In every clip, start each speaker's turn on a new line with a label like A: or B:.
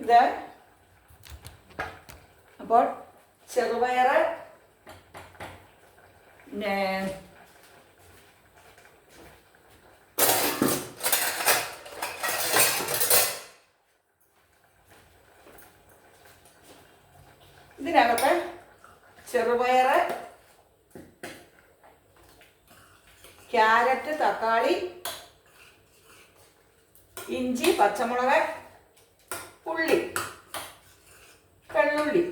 A: ഇത് അപ്പോൾ ചെറുപയർ, പിന്നെ ഇതിനകത്ത് ചെറുപയർ, ക്യാരറ്റ്, തക്കാളി, ഇഞ്ചി, പച്ചമുളക്, ഉള്ളി, വെള്ളുള്ളി,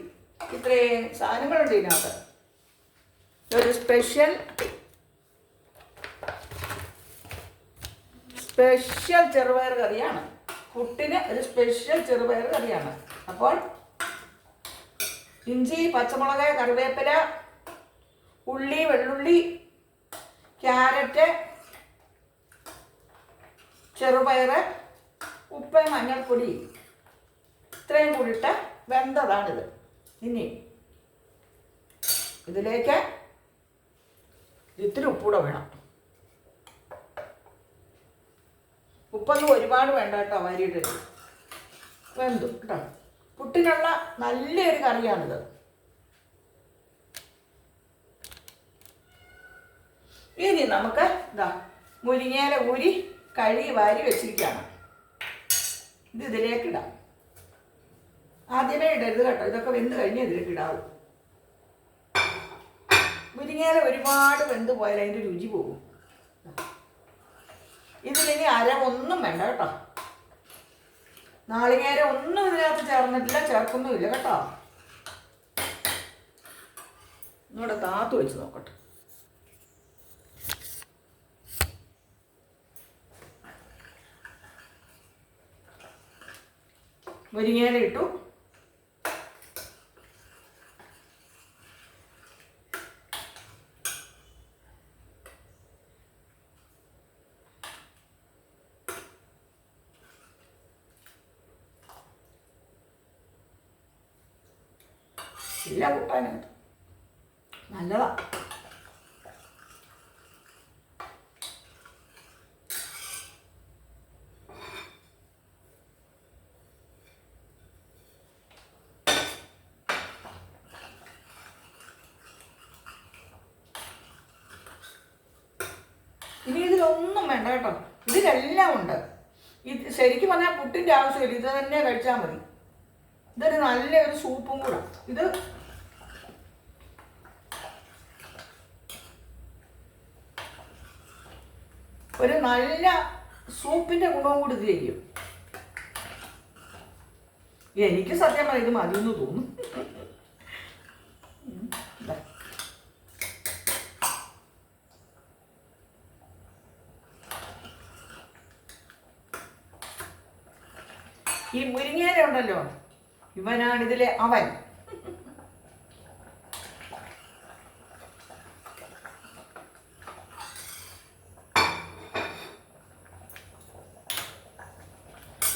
A: ഇത്രയും സാധനങ്ങളുണ്ട് ഇതിനകത്ത്. ഒരു സ്പെഷ്യൽ ചെറുപയർ കറിയാണ്. പുട്ടിന് ഒരു സ്പെഷ്യൽ ചെറുപയർ കറിയാണ്. അപ്പോൾ ഇഞ്ചി, പച്ചമുളക്, കറിവേപ്പില, ഉള്ളി, വെള്ളുള്ളി, ക്യാരറ്റ്, ചെറുപയർ, ഉപ്പ്, മഞ്ഞൾപ്പൊടി ഇത്രയും കൂടിയിട്ട് വെന്തതാണിത്. ഇനി ഇതിലേക്ക് ഇത്തിരി ഉപ്പൂടെ വേണം. ഉപ്പൊന്നും ഒരുപാട് വേണ്ട കേട്ടോ, വാരിയിട്ട് വെന്തു കേട്ടോ. പുട്ടിനുള്ള നല്ലൊരു കറിയാണിത്. ഇനി നമുക്ക് ഇതാ മുരിങ്ങയില ഊരി കഴുകി വാരി വെച്ചിരിക്കുകയാണ്. ഇത് ഇതിലേക്ക് ഇടാം. ആദ്യമേ ഇടരുത് കേട്ടോ, ഇതൊക്കെ വെന്ത് കഴിഞ്ഞ് ഇതിലേക്ക് ഇടാവും. മുരിങ്ങയില ഒരുപാട് വെന്ത് പോയാൽ അതിൻ്റെ രുചി പോകും. ഇതിലിനി അരവൊന്നും വേണ്ട കേട്ടോ. നാളികേരം ഒന്നും ഇതിനകത്ത് ചേർന്നിട്ടില്ല, ചേർക്കൊന്നുമില്ല കേട്ടോ. ഇങ്ങോട്ട് താത്ത് വെച്ച് നോക്കട്ടെ. മുരിങ്ങയില ഇട്ടു. ഇല്ല കൂട്ടാനായിട്ട് നല്ലതാ. ഇനി ഇതിലൊന്നും വേണ്ട കേട്ടോ, ഇതിലെല്ലാം ഉണ്ട്. ഇത് ശരിക്കും പറഞ്ഞാൽ പുട്ടിൻ്റെ ആവശ്യമില്ല, ഇത് തന്നെ കഴിച്ചാൽ മതി. ഇതൊരു നല്ലൊരു സൂപ്പും കൂടെ. ഇത് ഒരു നല്ല സൂപ്പിൻ്റെ ഗുണവും കൂടി ഇത് ചെയ്യും. എനിക്ക് സത്യം പറഞ്ഞാൽ ഇത് മതിയെന്ന് തോന്നും. ഈ മുരിങ്ങയില ഉണ്ടല്ലോ, ഇവനാണിതിലെ അവൻ.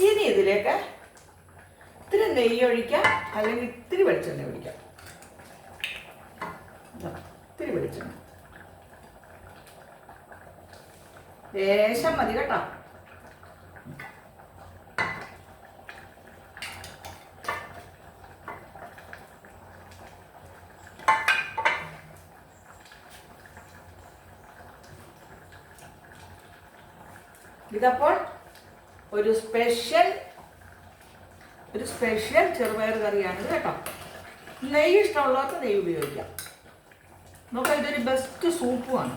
A: ഇനി ഇതിലേക്ക് ഇത്തിരി നെയ്യ് ഒഴിക്കാം, അല്ലെങ്കിൽ ഇത്തിരി വെളിച്ചെണ്ണ ഒഴിക്കാം. ഇത്തിരി വെളിച്ചെണ്ണ ലേശം മതി കേട്ടോ. ഇതപ്പോൾ ഒരു സ്പെഷ്യൽ ചെറുപയർ കറിയാണിത് കേട്ടോ. നെയ്യ് ഇഷ്ടമുള്ളവർക്ക് നെയ്യ് ഉപയോഗിക്കാം. നോക്കാം, ഇതൊരു ബെസ്റ്റ് സൂപ്പുമാണ്.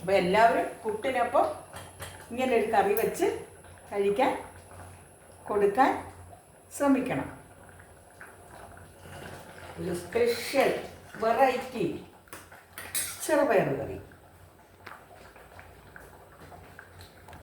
A: അപ്പോൾ എല്ലാവരും പുട്ടിനൊപ്പം ഇങ്ങനെ ഒരു കറി വെച്ച് കഴിക്കാൻ കൊടുക്കാൻ ശ്രമിക്കണം. ഒരു സ്പെഷ്യൽ വെറൈറ്റി ചെറുപയർ കറി.